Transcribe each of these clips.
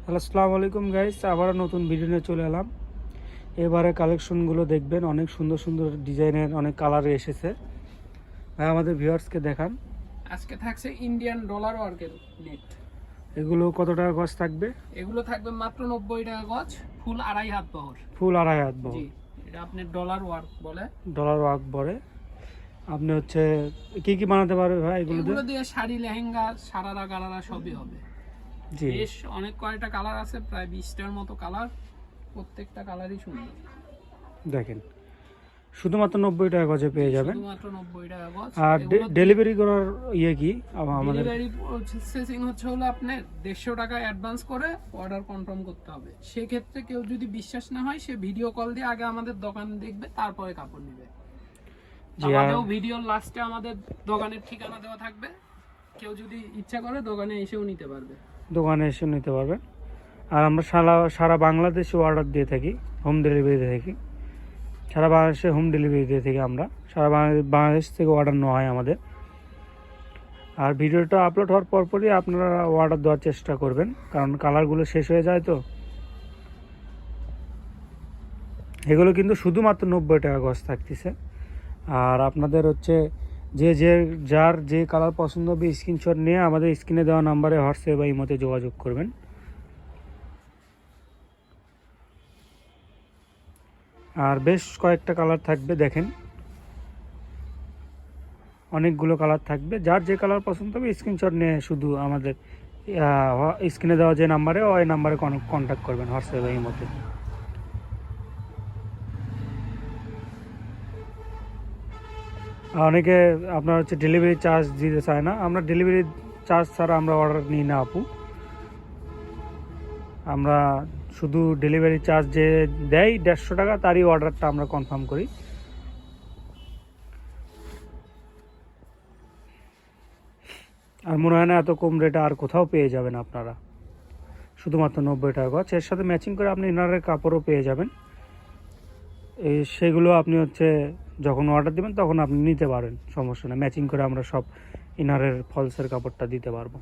Hello, আসসালামু আলাইকুম guys. আবারও নতুন ভিডিও নিয়ে চলে এলাম। এবারে কালেকশনগুলো দেখবেন, অনেক সুন্দর সুন্দর ডিজাইনের অনেক কালারে এসেছে। ভাই আমাদের ভিউয়ার্সকে দেখান। আজকে থাকছে ইন্ডিয়ান ডলার ওয়ার্কের নেট। এগুলো কত টাকা গজ থাকবে? এগুলো থাকবে মাত্র 90 টাকা গজ, ফুল 2.5 হাত বহর। ফুল 2.5 হাত বহর। জি, এটা আপনি ডলার ওয়ার্ক বলে। ডলার ওয়ার্ক বলে। আপনি হচ্ছে কি কি বানাতে পারবে ভাই এগুলো দিয়ে? এগুলো দিয়ে শাড়ি, লেহেঙ্গা, সারারা গারারা সবই হবে। জি, বেশ অনেক কয়টা কালার আছে, প্রায় 20টার মতো কালার। প্রত্যেকটা কালারই সুন্দর। দেখেন শুধুমাত্র 90 টাকা গজে পেয়ে যাবেন। শুধুমাত্র 90 টাকা গজ। আর ডেলিভারি করার ইয়ে কি আমাদের? ডেলিভারি প্রসেসিং হলো আপনি 150 টাকা অ্যাডভান্স করে অর্ডার কনফার্ম করতে হবে। সেক্ষেত্রে কেউ যদি বিশ্বাস না হয়, সে ভিডিও কল দিয়ে আগে আমাদের দোকান দেখবে, তারপরে কাপড় নেবে। আমাদেরও ভিডিওর লাস্টে আমাদের দোকানের ঠিকানা দেওয়া থাকবে। কেউ যদি ইচ্ছা করে দোকানে এসেও নিতে পারবে। দোকানে এসে নিতে পারবেন। আর আমরা সারা বাংলাদেশে অর্ডার দিয়ে থাকি, হোম ডেলিভারি দিয়ে থাকি। সারা বাংলাদেশে হোম ডেলিভারি দিয়ে থাকি আমরা। সারা বাংলাদেশ থেকে অর্ডার নেওয়া হয় আমাদের। আর ভিডিওটা আপলোড হওয়ার পরপরই আপনারা অর্ডার দেওয়ার চেষ্টা করবেন, কারণ কালারগুলো শেষ হয়ে যায় তো। এগুলো কিন্তু শুধুমাত্র 90 টাকা গজ থাকতেছে। আর আপনাদের হচ্ছে যার যে কালার পছন্দ হবে স্ক্রিনশট নিয়ে আমাদের স্ক্রিনে দেওয়া নাম্বারে হোয়াটসঅ্যাপ বা ইমোতে যোগাযোগ করবেন। আর বেশ কয়েকটা কালার থাকবে, দেখেন অনেকগুলো কালার থাকবে। যার যে কালার পছন্দ হবে স্ক্রিনশট নিয়ে শুধু আমাদের স্ক্রিনে দেওয়া যে নাম্বারে ওই নাম্বারে কন্ট্যাক্ট করবেন হোয়াটসঅ্যাপ বা ইমোতে। অনেকে আপনার হচ্ছে ডেলিভারি চার্জ দিতে চায় না। আমরা ডেলিভারি চার্জ ছাড়া আমরা অর্ডার নিই না আপু। আমরা শুধু ডেলিভারি চার্জ যে দেয় 150 টাকা, তারই অর্ডারটা আমরা কনফার্ম করি। আর মনে হয় না এত কম রেটে আর কোথাও পেয়ে যাবেন আপনারা। শুধুমাত্র 90 টাকা গজ। এর সাথে ম্যাচিং করে আপনি ইনারের কাপড়ও পেয়ে যাবেন। সেগুলো আপনি হচ্ছে যখন অর্ডার দেবেন তখন আপনি নিতে পারেন, সমস্যা নেই। ম্যাচিং করে আমরা সব ইনারের ফলসের কাপড়টা দিতে পারবো।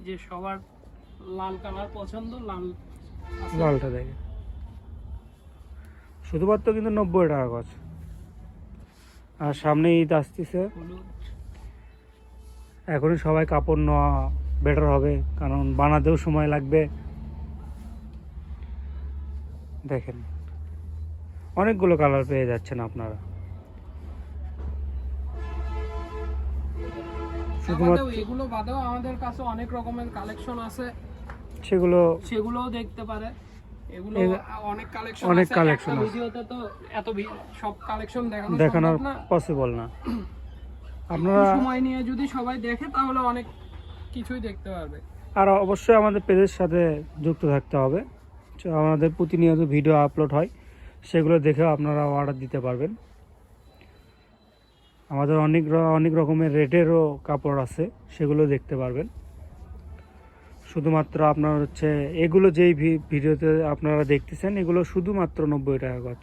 যে সবার লাল কালার পছন্দ, লালটা দেখে শুধুমাত্র কিন্তু 90 টাকা গজ। আর সামনে ঈদ আসতেছে, এখনই সবাই কাপড় নেওয়া বেটার হবে, কারণ বানাতেও সময় লাগবে। দেখেন অনেকগুলো কালার পেয়ে যাচ্ছেন আপনারা। শুধুমাত্র এগুলো বাদেও আমাদের কাছে অনেক রকমের কালেকশন আছে, সেগুলোও দেখতে পারে। এগুলো অনেক কালেকশন আছে। ভিডিওতে তো এত সব কালেকশন দেখানো পসিবল না। আপনারা সময় নিয়ে যদি সবাই দেখে তাহলে অনেক কিছুই দেখতে পারবে। আর অবশ্যই আমাদের পেজের সাথে যুক্ত থাকতে হবে। আমাদের প্রতিনিয়ত ভিডিও আপলোড হয়, সেগুলো দেখেও আপনারা অর্ডার দিতে পারবেন। আমাদের অনেক রকমের রেটেরও কাপড় আছে, সেগুলো দেখতে পারবেন। শুধুমাত্র আপনার হচ্ছে এগুলো যেই ভিডিওতে আপনারা দেখতেছেন, এগুলো শুধুমাত্র 90 টাকা গজ।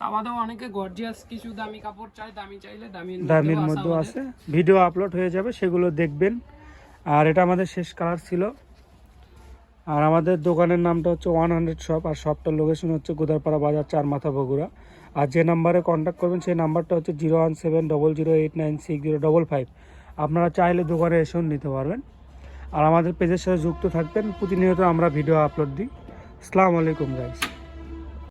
আমাদের অনেকে গর্জিয়াস কিছু দামি কাপড় চায়, দামি চাইলে দামির মধ্যেও আছে। ভিডিও আপলোড হয়ে যাবে, সেগুলো দেখবেন। আর এটা আমাদের শেষ কালার ছিল। আর আমাদের দোকানের নামটা হচ্ছে 100 শপ। আর শপটার লোকেশন হচ্ছে গোদারপাড়া বাজার, 4 মাথা, বগুড়া। আর যে নাম্বারে কন্ট্যাক্ট করবেন সেই নাম্বারটা হচ্ছে 01700896055। আপনারা চাইলে দোকানে এসেও নিতে পারবেন। আর আমাদের পেজের সাথে যুক্ত থাকবেন, প্রতিনিয়ত আমরা ভিডিও আপলোড দিই। আসসালামু আলাইকুম গাইস।